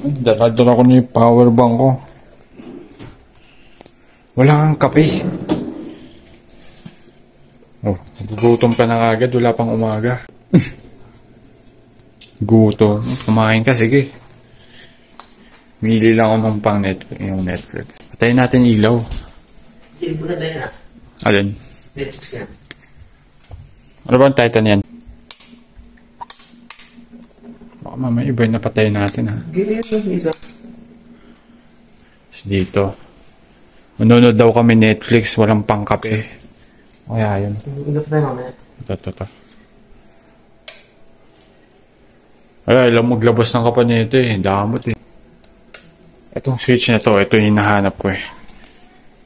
Dala-dala ko na yung power bank ko. Wala kang kape. Oh, gugutom ka na agad. Wala pang umaga. Gutom. Kumain ka, sige. Mili lang ako ng pang Netflix. Yung Netflix. Patayin natin ilaw. Siyempre na yun. Alin? Netflix yan. Ano ba ang title niyan? Baka mamaya iba yung napatayin natin ha. Ganyan yung isa. Dito. Manonood daw kami Netflix. Walang pangkape. Kaya yun. Ingat na mamaya. Ito. Ay, alam maglabas ng kapan nito eh. Damot eh. Itong switch na to, ito yung hinahanap ko eh.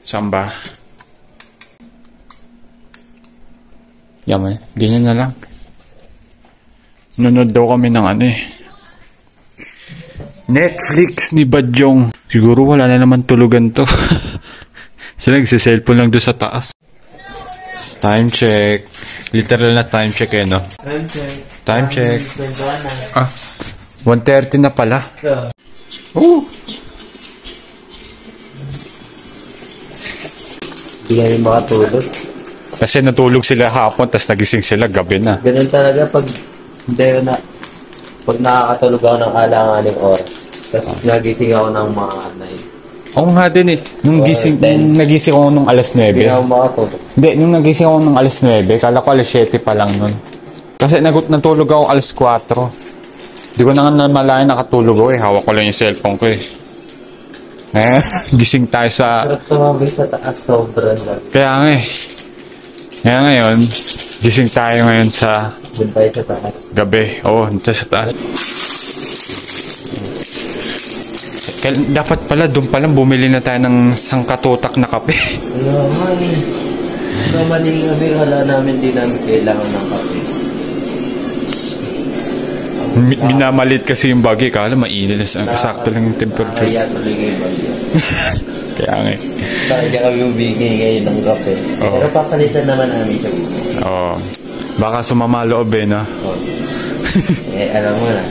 Saan ba? Yaman, ganyan na lang. Nanonood daw kami ng ano eh. Netflix ni Badyong. Siguro wala na naman tulugan to. Sila nagsiselfon lang doon sa taas. Time check. Literal na time check eh, no? Time check. Time check. Ah, 1:30 na pala. Oh! Hindi nga yung makatulog. Kasi natulog sila hapon, tapos nagising sila gabi na. Ganun talaga pag hindi na. Pag nakakatulog ako ng alanganing oras. Tapos nagising ako ng mga 9. Oo nga din eh. Nung nagising ako nung alas 9. Hindi ako makatulog. Hindi, nung nagising ako nung alas 9, kala ko alas 7 pa lang nun. Kasi natulog ako alas 4. Di ko na nga namalayan nakatulog ako eh. Hawak ko lang yung cellphone ko eh. Gising tayo sa... Sarap tumabay sa taas, sobrang lang. Kaya nga eh. Kaya ngayon, gising tayo ngayon sa... Doon tayo sa taas. Gabi. Oo, tayo sa taas. Dapat pala, doon pa lang bumili na tayo ng sangkatutak na kape. Mali kami, hala namin di namin kailangan ng kape. Minamalit kasi yung bagay. Kala mainit. Sakto lang yung temperature. Kaya tuloy kayo bagay. Kaya nga eh. Sa kanya kami ubigay ngayon ng kape. Oo. Pero papalitan naman namin siya. Oo. Baka sumama loob eh, no? Alam mo na.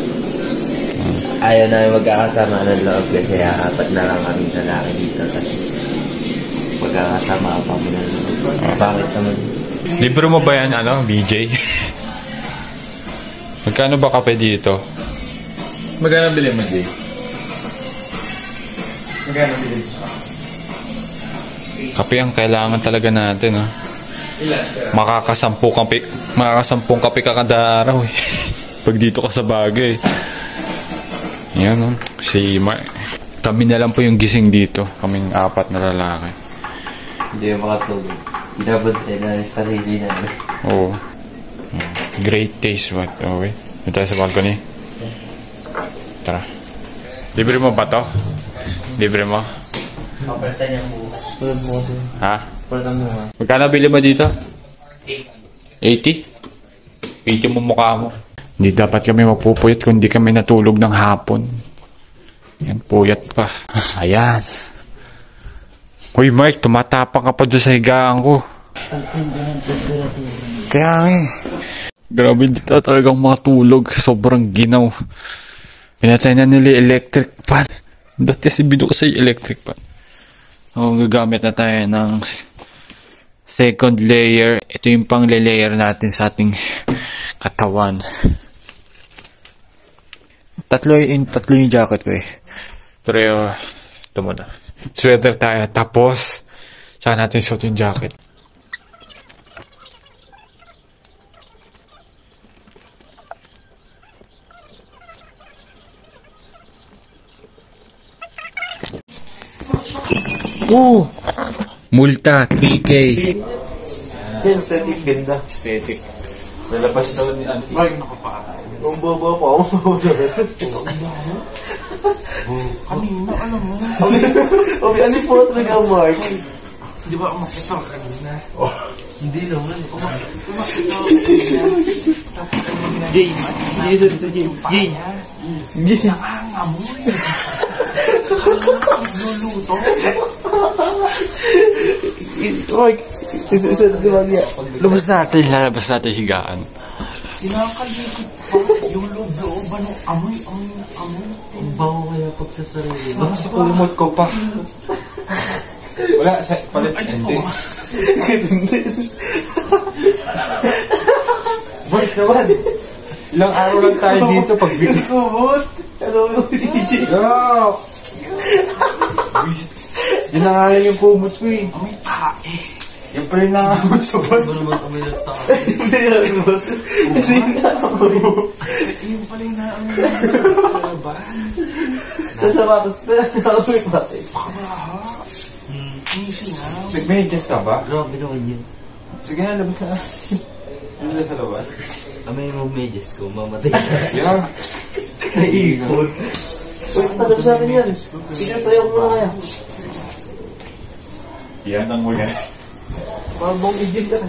Ayaw namin magkakasama ng loob kasi apat na lang kami lalaki dito. Tapos magkakasama pa mo ng loob. Bakit naman? Libro mo ba yan, BJ? Magkano ba kape dito? Magkano bili mo, Jay? Magkano bili mo? Kape ang kailangan talaga natin, ha? Makakasampung kape ka kada araw, eh. Pag dito ka sa bagay. Yan, no? Si Mark. Kami na lang po yung gising dito. Kaming apat na lalaki. Hindi yung makatulog. Binabantay na yung sarili namin. Oo. Great taste, what? Oh, wait. Doon tayo sa balcony. Tara. Libre mo ba to? Libre mo? Mapalta niya bukas. Ha? Palta mo nga. Magkano bili mo dito? 80? 80 mo mukha mo. Hindi dapat kami mapupuyat kung hindi kami natulog ng hapon. Yan, puyat pa. Ayan. Uy, Mike, tumatapang ka pa doon sa higaan ko. Kaya nga eh. Grabe dito talagang matulog. Sobrang ginaw. Pinatay na nila electric fan. Dati kasi binukas yung electric fan. So, gagamit na tayo ng second layer. Ito yung pang layer natin sa ating katawan. Tatlo yung jacket ko eh. Pero ito muna. Sweater tayo. Tapos, saka natin suot yung jacket. Multa, 3K. Aesthetic ganda. Aesthetic. Nalabas daw ni Auntie. Ay, nakapaka. Ang baba pa. Kanina, alam mo. Okay, ano po talaga, Mark? Di ba umakita ka kanina? Hindi naman. Jay. Jay, sorry to Jay. Jay. Jay. Nangangamoy. Luluto. Mark, isa naman niya. Lalabas natin higaan. Kinakalikot pa yung loob-looban ng amoy. Ang bawa kaya. kapag sa sarili mo. Sa kumot ko pa. Wala, sa palit. Hindi. Boy, naman. Ilang araw lang tayo dito pag bigay. Kumot! Hello, DJ. Yo! Yun na nga lang yung kumot ko eh. May tae. Yung pala yung nangamoy sa bus. Ano naman kami nagtaka? Hindi yan, boss. Hindi naamoy. Yung pala yung nangamoy sa laban. Sa sapatos na, naamoy pati. Nag-medyas ka ba? Grabe naman yun. Sige na, labas na. Ano na sa laban? Amay mo medyas ko, mamatay ka. Yeah. Naipon. Uy, talab sa akin yan. Pictures tayo ko muna kaya. Yan ang mga. Mabong igil ka.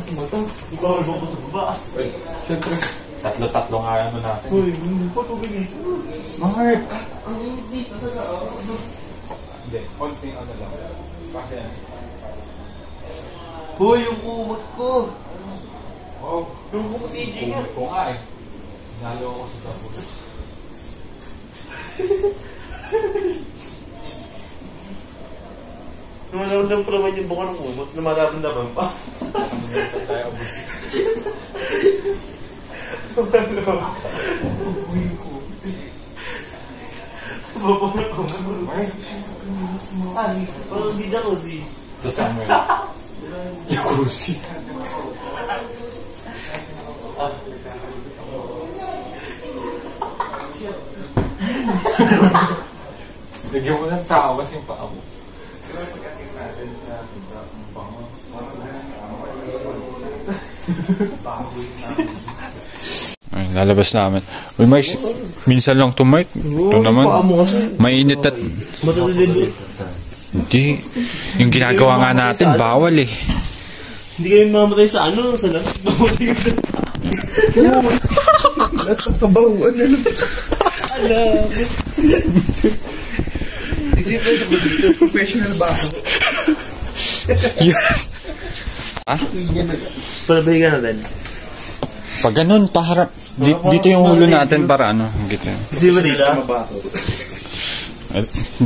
Ikaw ay bong sa baba. Uy, syempre. Tatlo nga ano na. Uy, hindi po tubig ito. Mark! Ang hindi. Hindi, konting ano lang. Kasi yan. Uy, yung kumot ko. Oh, Yung kumot DJ nga. kumot ko nga eh. Nalo ako sa tapos. Naman pa naman yung buka ng kumot na mararamdaman pa. Tayo abos. Parang hindi na ko si... Ito Samuel. Yung kursi. Lagyan mo ng tawas yung paa mo. Ay, lalabas namin. Uy, Mike, minsan lang to, Mike. Ito naman, mainit at... Matulid. Hindi. Yung ginagawa nga natin, bawal eh. Hindi kami mamatay sa ano, sa lahat. Mamatay ka sa... Nasa kabawan na lang. Alam. Isipin sa dito. Professional ba ako? Ah? Palabay ka natin. Pag ganun, paharap. Dito yung hulo natin para ano. Dito. Isipin ba dito?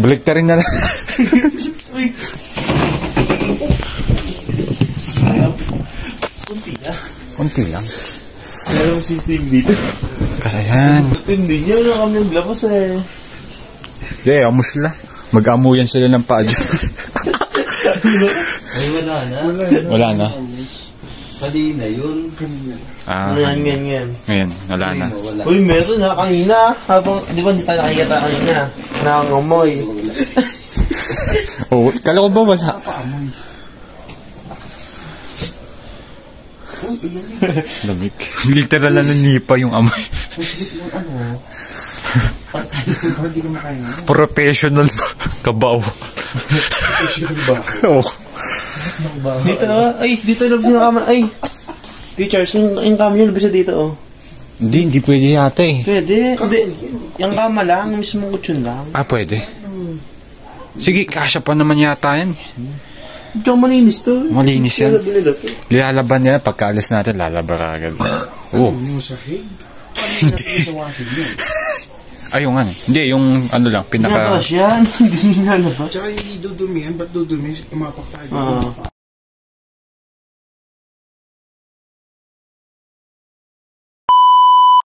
Balik rin na lang. Uy. Kunti na. Kunti lang. Merong system dito. Kaya yan. Hindi nyo na kami naglabas eh. Hindi, amos sila. Mag-amuyan sila ng paa dyan. Ay, wala na. Wala na. Kanina yun. Ah, Ngayon. ngayon, wala na. Uy, meron na kanina. Habang, di ba hindi tayo nakikita kanina? Nangangamoy. Oh, kala ko ba wala? Lamig. Literal na nanipa yung amoy. Professional kabaw. Professional ba? Oh. Dito na. Ay, dito na yung kama. Ay. Teachers, yung kama nyo labisa dito oh. Hindi pwede yata eh. Pwede. Hindi. Yung kama lang, mismo kutsyon lang. Ah, pwede. Sige, kasya pa naman yata yan. Ito malinis to. Malinis yan. Nila to. Lalaban nila, pagkaalis natin, lalaba agad. Oo. Yung sa hig? Hindi. Ayun nga. Hindi, yung ano lang, pinaka... Pinabas yan. Hindi nyo nalabas. Tsaka hindi dudumihan, ba't dudumi? Umapak tayo.